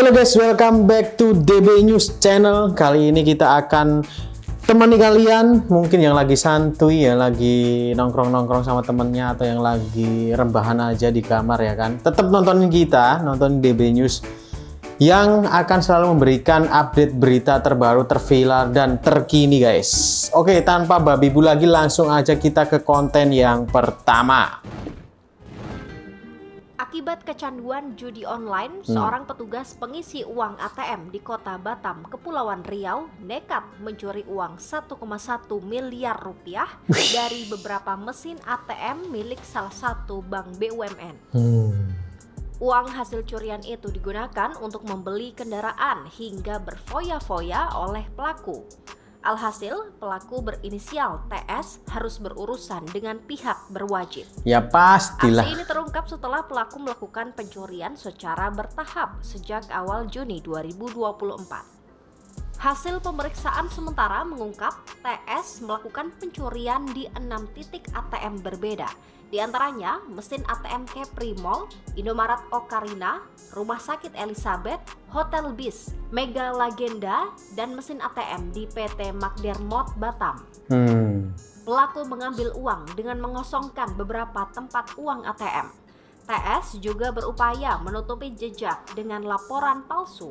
Halo guys, welcome back to DB News Channel. Kali ini kita akan temani kalian, mungkin yang lagi santuy, yang lagi nongkrong-nongkrong sama temennya, atau yang lagi rebahan aja di kamar ya kan. Tetap nontonin kita, nonton DB News yang akan selalu memberikan update berita terbaru, terviral, dan terkini guys. Oke, tanpa babi bu lagi, langsung aja kita ke konten yang pertama. Akibat kecanduan judi online, seorang petugas pengisi uang ATM di kota Batam, Kepulauan Riau, nekat mencuri uang 1,1 miliar rupiah dari beberapa mesin ATM milik salah satu bank BUMN. Uang hasil curian itu digunakan untuk membeli kendaraan hingga berfoya-foya oleh pelaku. Alhasil, pelaku berinisial TS harus berurusan dengan pihak berwajib. Ya pastilah. Aksi ini terungkap setelah pelaku melakukan pencurian secara bertahap sejak awal Juni 2024. Hasil pemeriksaan sementara mengungkap TS melakukan pencurian di 6 titik ATM berbeda. Di antaranya mesin ATM Kepri Mall, Indomaret Ocarina, Rumah Sakit Elizabeth, Hotel Bis, Mega Lagenda, dan mesin ATM di PT McDermott Batam. Pelaku mengambil uang dengan mengosongkan beberapa tempat uang ATM. TS juga berupaya menutupi jejak dengan laporan palsu.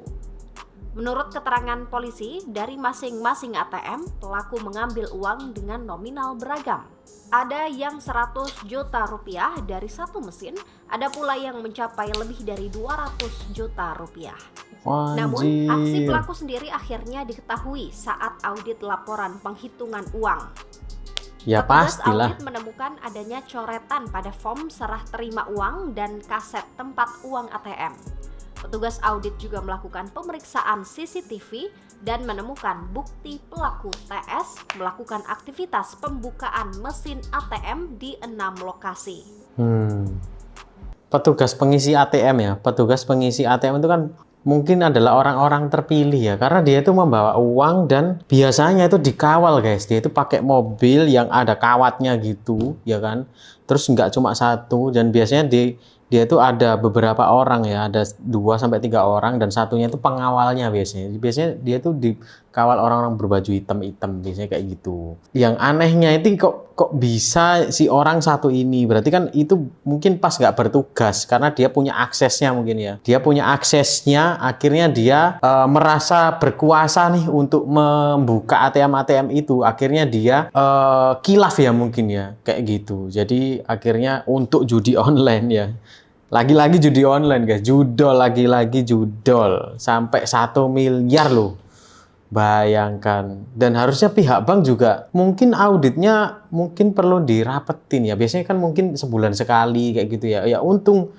Menurut keterangan polisi, dari masing-masing ATM, pelaku mengambil uang dengan nominal beragam. Ada yang 100 juta rupiah dari satu mesin, ada pula yang mencapai lebih dari 200 juta rupiah. Namun, aksi pelaku sendiri akhirnya diketahui saat audit laporan penghitungan uang. Ya Petugas pastilah. audit menemukan adanya coretan pada form serah terima uang dan kaset tempat uang ATM. Petugas audit juga melakukan pemeriksaan CCTV dan menemukan bukti pelaku TS melakukan aktivitas pembukaan mesin ATM di 6 lokasi. Petugas pengisi ATM ya, petugas pengisi ATM itu kan mungkin adalah orang-orang terpilih ya, karena dia itu membawa uang dan biasanya itu dikawal guys. Dia itu pakai mobil yang ada kawatnya gitu ya kan, terus nggak cuma satu, dan biasanya dia itu ada beberapa orang ya, ada 2-3 orang, dan satunya itu pengawalnya biasanya. Biasanya dia tuh dikawal orang-orang berbaju hitam-hitam, biasanya kayak gitu. Yang anehnya itu kok bisa si orang satu ini, berarti kan itu mungkin pas nggak bertugas, karena dia punya aksesnya mungkin ya. Dia punya aksesnya, akhirnya dia merasa berkuasa nih untuk membuka ATM-ATM itu. Akhirnya dia kilaf ya mungkin ya, kayak gitu. Jadi akhirnya untuk judi online ya. Lagi-lagi judi online guys, judol, lagi-lagi judol sampai 1 miliar loh, bayangkan. Dan harusnya pihak bank juga mungkin auditnya mungkin perlu dirapetin ya, biasanya kan mungkin sebulan sekali kayak gitu ya. Ya untung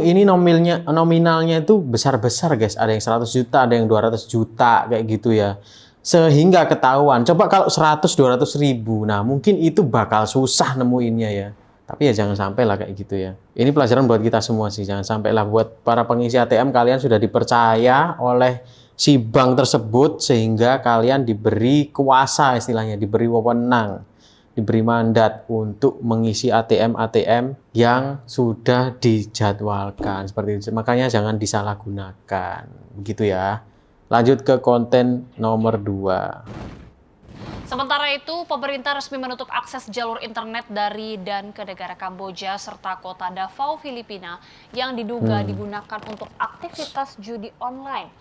ini nominalnya itu besar-besar guys, ada yang 100 juta, ada yang 200 juta kayak gitu ya, sehingga ketahuan. Coba kalau 100-200 ribu, nah mungkin itu bakal susah nemuinnya ya. Tapi ya jangan sampai lah kayak gitu ya. Ini pelajaran buat kita semua sih. Jangan sampai lah buat para pengisi ATM, kalian sudah dipercaya oleh si bank tersebut sehingga kalian diberi kuasa, istilahnya diberi wewenang, diberi mandat untuk mengisi ATM yang sudah dijadwalkan seperti itu. Makanya jangan disalahgunakan. Begitu ya. Lanjut ke konten nomor 2. Sementara itu, pemerintah resmi menutup akses jalur internet dari dan ke negara Kamboja serta kota Davao, Filipina yang diduga digunakan untuk aktivitas judi online.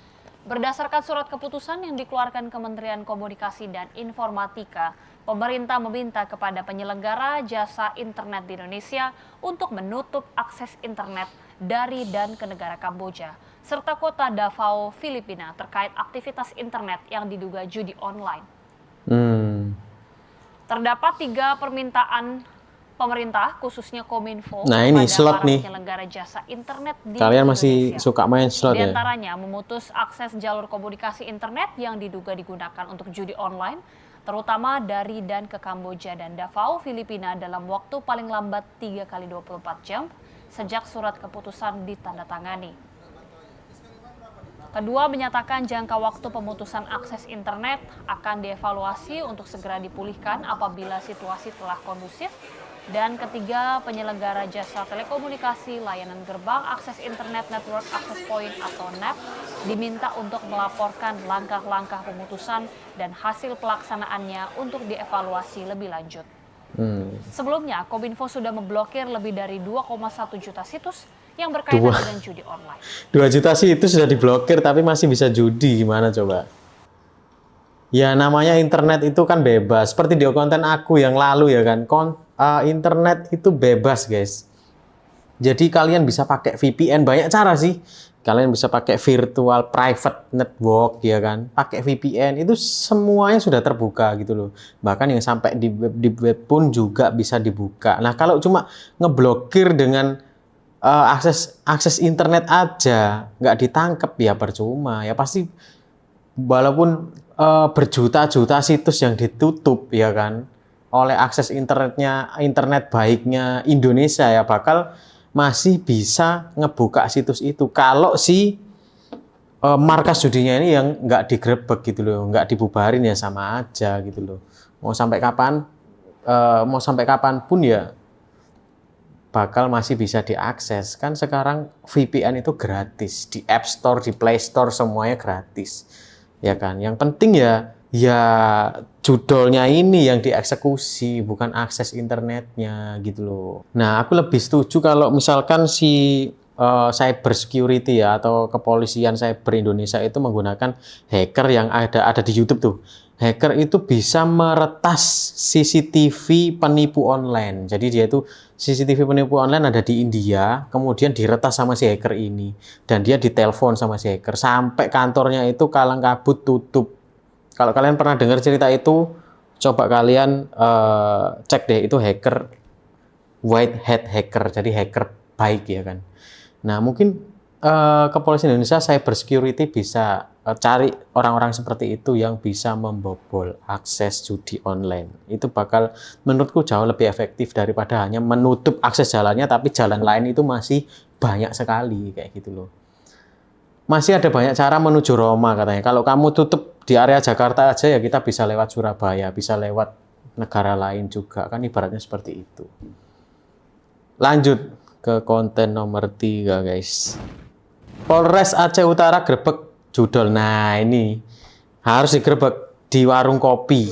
Berdasarkan surat keputusan yang dikeluarkan Kementerian Komunikasi dan Informatika, pemerintah meminta kepada penyelenggara jasa internet di Indonesia untuk menutup akses internet dari dan ke negara Kamboja serta kota Davao, Filipina terkait aktivitas internet yang diduga judi online. Terdapat 3 permintaan pemerintah, khususnya Kominfo, nah ini kepada slot para nih, penyelenggara jasa internet di kalian Indonesia. masih suka main slot Di ya. antaranya memutus akses jalur komunikasi internet yang diduga digunakan untuk judi online, terutama dari dan ke Kamboja dan Davao, Filipina dalam waktu paling lambat 3 kali 24 jam sejak surat keputusan ditandatangani. Kedua, menyatakan jangka waktu pemutusan akses internet akan dievaluasi untuk segera dipulihkan apabila situasi telah kondusif Dan ketiga, penyelenggara jasa telekomunikasi layanan gerbang akses internet network access point atau NAP diminta untuk melaporkan langkah-langkah pemutusan dan hasil pelaksanaannya untuk dievaluasi lebih lanjut. Sebelumnya, Kominfo sudah memblokir lebih dari 2,1 juta situs yang berkaitan dengan judi online. 2 juta sih itu sudah diblokir tapi masih bisa judi, gimana coba? Ya namanya internet itu kan bebas. Seperti di konten aku yang lalu ya kan. Internet itu bebas guys. Jadi kalian bisa pakai VPN, banyak cara sih. Kalian bisa pakai virtual private network ya kan. Pakai VPN itu semuanya sudah terbuka gitu loh. Bahkan yang sampai di web pun juga bisa dibuka. Nah kalau cuma ngeblokir dengan akses internet aja nggak ditangkap ya percuma. Ya pasti walaupun berjuta-juta situs yang ditutup ya kan oleh akses internet baiknya Indonesia ya bakal masih bisa ngebuka situs itu kalau si markas judinya ini yang nggak digrebek gitu loh, nggak dibubarin ya sama aja gitu loh. Mau sampai kapan pun ya bakal masih bisa diakses. Kan sekarang VPN itu gratis di App Store, di Play Store semuanya gratis. Ya kan, yang penting ya judulnya ini yang dieksekusi, bukan akses internetnya gitu loh. Nah, aku lebih setuju kalau misalkan si cyber security ya atau kepolisian cyber Indonesia itu menggunakan hacker yang ada di YouTube tuh. Hacker itu bisa meretas CCTV penipu online. Jadi dia itu CCTV penipu online ada di India, kemudian diretas sama si hacker ini. Dan dia ditelepon sama si hacker. Sampai kantornya itu kalang kabut tutup. Kalau kalian pernah dengar cerita itu, coba kalian cek deh itu hacker, white hat hacker. Jadi hacker baik ya kan. Nah mungkin kepolisian Indonesia cyber security bisa cari orang-orang seperti itu yang bisa membobol akses judi online. Itu bakal menurutku jauh lebih efektif daripada hanya menutup akses jalannya tapi jalan lain itu masih banyak sekali kayak gitu loh. Masih ada banyak cara menuju Roma katanya. Kalau kamu tutup di area Jakarta aja ya kita bisa lewat Surabaya, bisa lewat negara lain juga. Kan ibaratnya seperti itu. Lanjut ke konten nomor 3 guys. Polres Aceh Utara grebek judol. Nah ini harus digerebek di warung kopi.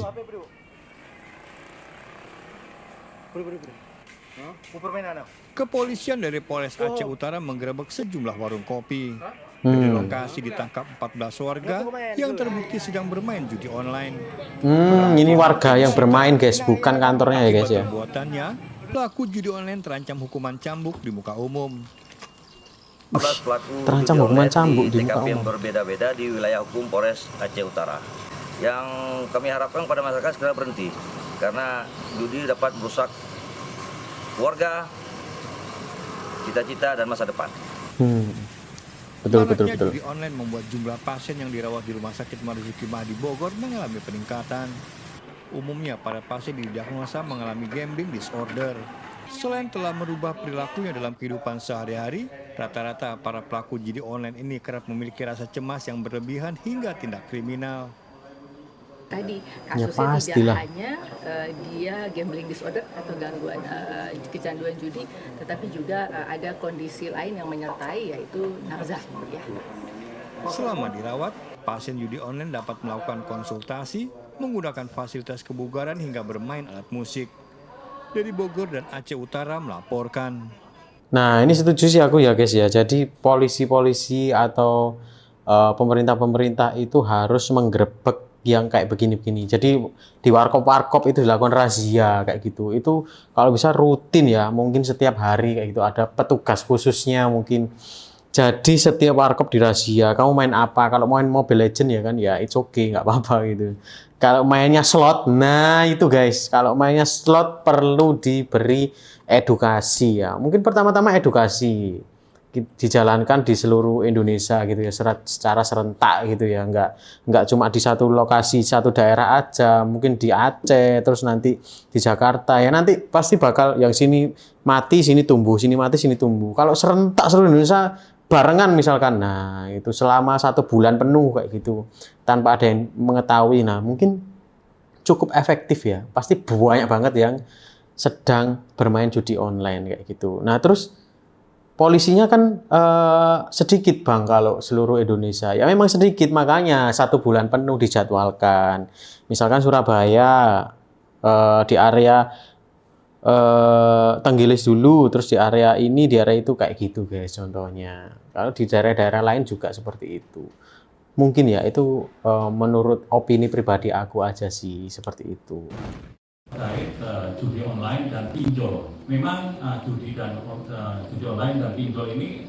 Kepolisian dari Polres Aceh Utara menggerebek sejumlah warung kopi. Dari lokasi ditangkap 14 warga yang terbukti sedang bermain judi online. Ini warga yang bermain guys, bukan kantornya ya guys ya. Perbuatannya, pelaku judi online terancam hukuman cambuk di muka umum. 14 pelaku Terancam judi hukuman online cambuk di muka TKP yang umum. berbeda-beda di wilayah hukum Polres Aceh Utara. Yang kami harapkan pada masyarakat segera berhenti karena judi dapat merusak keluarga, cita-cita dan masa depan. Betul. Judi online membuat jumlah pasien yang dirawat di Rumah Sakit Marzuki Mahdi Bogor mengalami peningkatan. Umumnya para pasien didiagnosa mengalami gambling disorder. Selain telah merubah perilakunya dalam kehidupan sehari-hari, rata-rata para pelaku judi online ini kerap memiliki rasa cemas yang berlebihan hingga tindak kriminal. Tadi Ya, kasusnya pastilah. tidak hanya dia gambling disorder atau gangguan kecanduan judi, tetapi juga ada kondisi lain yang menyertai yaitu nafsu ya. Selama dirawat, pasien judi online dapat melakukan konsultasi, menggunakan fasilitas kebugaran hingga bermain alat musik. Dari Bogor dan Aceh Utara melaporkan. Nah ini setuju sih aku ya guys ya. Jadi polisi-polisi atau pemerintah-pemerintah itu harus menggerebek yang kayak begini-begini. Jadi di warkop-warkop itu dilakukan razia kayak gitu. Itu kalau bisa rutin ya, mungkin setiap hari kayak gitu. Ada petugas khususnya mungkin. Jadi setiap warkop dirazia. Kamu main apa? Kalau main Mobile Legends ya kan, ya it's okay, nggak apa-apa gitu. Kalau mainnya slot, nah itu guys. Kalau mainnya slot perlu diberi edukasi ya. Mungkin pertama-tama edukasi dijalankan di seluruh Indonesia gitu ya, secara serentak gitu ya, nggak cuma di satu lokasi satu daerah aja, mungkin di Aceh terus nanti di Jakarta ya, nanti pasti bakal yang sini mati sini tumbuh, sini mati sini tumbuh. Kalau serentak seluruh Indonesia barengan misalkan, nah itu selama 1 bulan penuh kayak gitu tanpa ada yang mengetahui, nah mungkin cukup efektif ya, pasti banyak banget yang sedang bermain judi online kayak gitu. Nah terus polisinya kan sedikit Bang kalau seluruh Indonesia. Ya memang sedikit, makanya 1 bulan penuh dijadwalkan. Misalkan Surabaya di area Tenggilis dulu, terus di area ini, di area itu kayak gitu guys contohnya. Kalau di daerah-daerah lain juga seperti itu. Mungkin ya itu menurut opini pribadi aku aja sih seperti itu. Terkait judi online dan pinjol. Memang judi online dan pinjol ini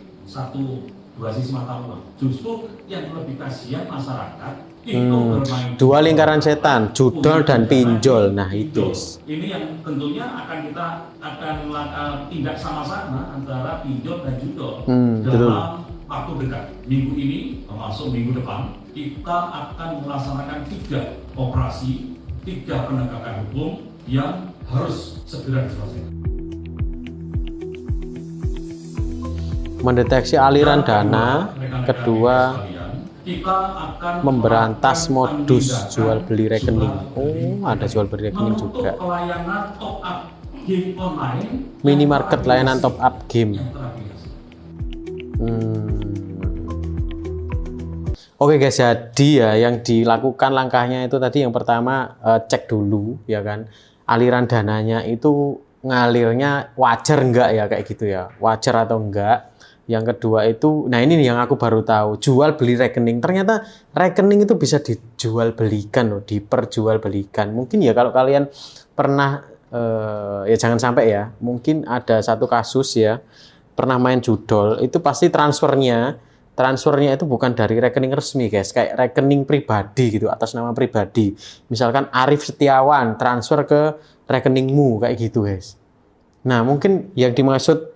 dua sisi mata uang. Justru yang lebih kasihan masyarakat itu bermain dua lingkaran setan, judol dan pinjol. Nah itu. Ini yang tentunya kita akan tindak sama-sama antara pinjol dan judol dalam waktu dekat. Minggu ini termasuk minggu depan kita akan melaksanakan 3 operasi, 3 penegakan hukum yang harus segera diselesaikan. Mendeteksi aliran dana, kedua memberantas modus jual beli rekening. Oh, ada jual beli rekening juga. Pelayanan top up game online, Minimarket layanan top up game. Oke guys, jadi ya yang dilakukan langkahnya itu tadi yang pertama cek dulu ya kan, aliran dananya itu ngalirnya wajar enggak ya kayak gitu ya, wajar atau enggak. Yang kedua itu, nah ini yang aku baru tahu, jual beli rekening. Ternyata rekening itu bisa dijual belikan loh, diperjual belikan. Mungkin ya kalau kalian pernah ya jangan sampai ya, mungkin ada satu kasus ya, pernah main judol itu pasti transfernya itu bukan dari rekening resmi guys, kayak rekening pribadi gitu, atas nama pribadi. Misalkan Arif Setiawan transfer ke rekeningmu kayak gitu guys. Nah mungkin yang dimaksud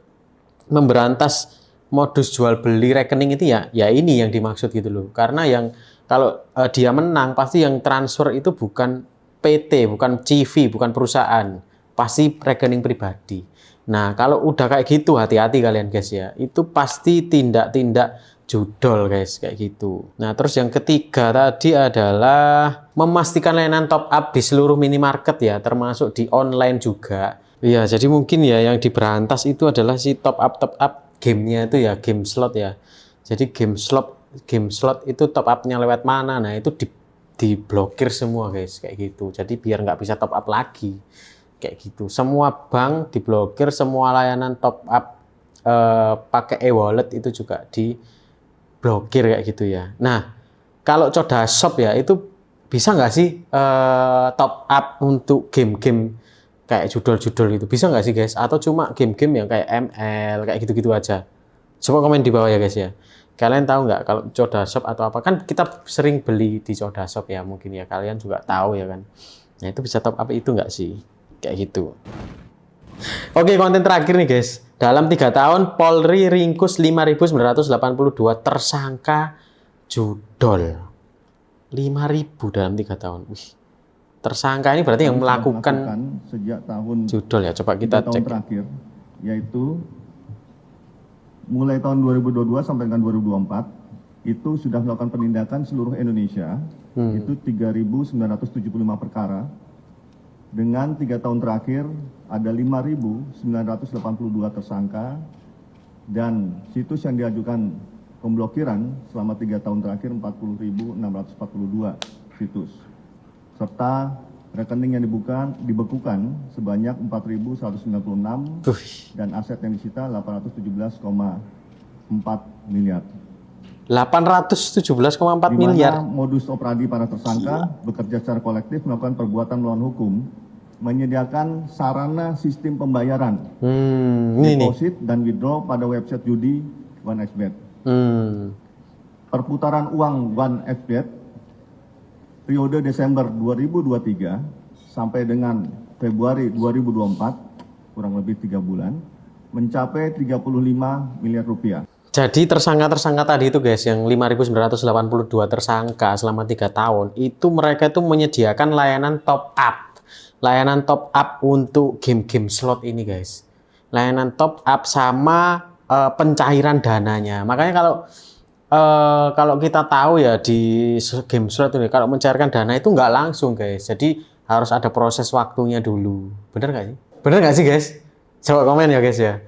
memberantas modus jual beli rekening itu ya ini yang dimaksud gitu loh. Karena yang kalau dia menang pasti yang transfer itu bukan PT, bukan CV, bukan perusahaan, pasti rekening pribadi. Nah kalau udah kayak gitu hati-hati kalian guys ya, itu pasti tindak-tindak judol guys kayak gitu. Nah terus yang ketiga tadi adalah memastikan layanan top up di seluruh minimarket ya, termasuk di online juga. Iya jadi mungkin ya yang diberantas itu adalah si top up gamenya itu ya, game slot ya. Jadi game slot itu top upnya lewat mana, nah itu diblokir semua guys kayak gitu. Jadi biar nggak bisa top up lagi kayak gitu. Semua bank diblokir, semua layanan top up pakai e-wallet itu juga diblokir kayak gitu ya. Nah kalau Coda Shop ya itu bisa nggak sih top up untuk game-game kayak judol-judol itu, bisa nggak sih guys? Atau cuma game-game yang kayak ML kayak gitu-gitu aja? Coba komen di bawah ya guys ya. Kalian tahu nggak kalau Coda Shop atau apa? Kan kita sering beli di Coda Shop ya, mungkin ya kalian juga tahu ya kan. Nah itu bisa top up itu nggak sih? Kayak gitu. Oke, konten terakhir nih guys. Dalam 3 tahun Polri ringkus 5.982 tersangka judol. 5.000 dalam 3 tahun. Wih. Tersangka ini berarti yang melakukan sejak tahun judol ya. Coba kita cek. Terakhir, yaitu mulai tahun 2022 sampai dengan 2024 itu sudah melakukan penindakan seluruh Indonesia. Itu 3.975 perkara. Dengan 3 tahun terakhir ada 5.982 tersangka dan situs yang diajukan pemblokiran selama 3 tahun terakhir 40.642 situs. Serta rekening yang dibekukan sebanyak 4.196 dan aset yang disita 817,4 miliar. 817,4 miliar. Modus operandi para tersangka bekerja secara kolektif melakukan perbuatan melawan hukum, menyediakan sarana sistem pembayaran, deposit dan withdraw pada website judi OneXBet. Perputaran uang OneXBet periode Desember 2023 sampai dengan Februari 2024, kurang lebih 3 bulan, mencapai 35 miliar rupiah. Jadi tersangka-tersangka tadi itu guys, yang 5.982 tersangka selama 3 tahun, itu mereka itu menyediakan layanan top up. Layanan top up untuk game-game slot ini guys. Layanan top up sama pencairan dananya. Makanya kalau kita tahu ya di game slot ini, kalau mencairkan dana itu nggak langsung guys. Jadi harus ada proses waktunya dulu. Bener nggak sih? Bener nggak sih guys? Coba komen ya guys ya.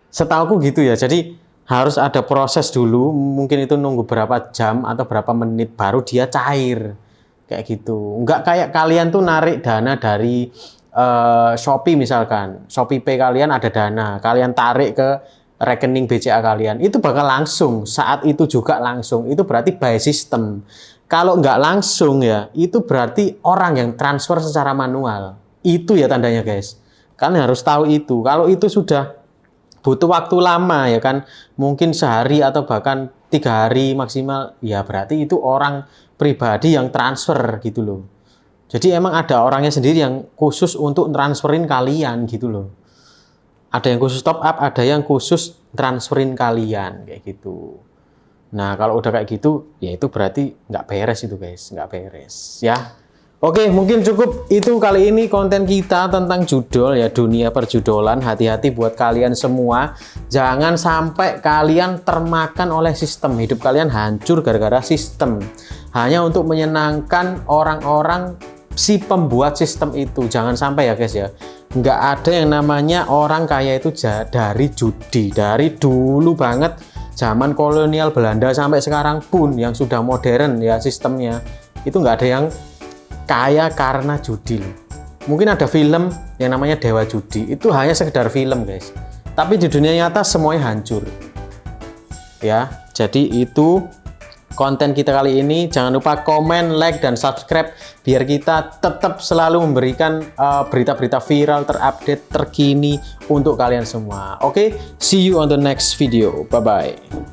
Setauku gitu ya. Jadi harus ada proses dulu. Mungkin itu nunggu berapa jam atau berapa menit baru dia cair. Kayak gitu. Nggak kayak kalian tuh narik dana dari Shopee misalkan. Shopee Pay kalian ada dana. Kalian tarik ke rekening BCA kalian. Itu bakal langsung. Saat itu juga langsung. Itu berarti by system. Kalau nggak langsung ya, itu berarti orang yang transfer secara manual. Itu ya tandanya guys. Kalian harus tahu itu. Kalau itu sudah butuh waktu lama ya kan, mungkin sehari atau bahkan 3 hari maksimal, ya berarti itu orang pribadi yang transfer gitu loh. Jadi emang ada orangnya sendiri yang khusus untuk transferin kalian gitu loh. Ada yang khusus top up, ada yang khusus transferin kalian kayak gitu. Nah kalau udah kayak gitu, ya itu berarti nggak beres itu guys, nggak beres ya. Oke, mungkin cukup itu kali ini konten kita tentang judol ya, dunia perjudolan. Hati-hati buat kalian semua. Jangan sampai kalian termakan oleh sistem. Hidup kalian hancur gara-gara sistem. Hanya untuk menyenangkan orang-orang si pembuat sistem itu. Jangan sampai ya guys ya. Nggak ada yang namanya orang kaya itu dari judi. Dari dulu banget, zaman kolonial Belanda sampai sekarang pun yang sudah modern ya sistemnya. Itu nggak ada yang kaya karena judi loh. Mungkin ada film yang namanya Dewa Judi, itu hanya sekedar film guys, tapi di dunia nyata semuanya hancur ya. Jadi itu konten kita kali ini. Jangan lupa komen, like, dan subscribe biar kita tetap selalu memberikan berita-berita viral terupdate terkini untuk kalian semua. Oke, see you on the next video. Bye bye.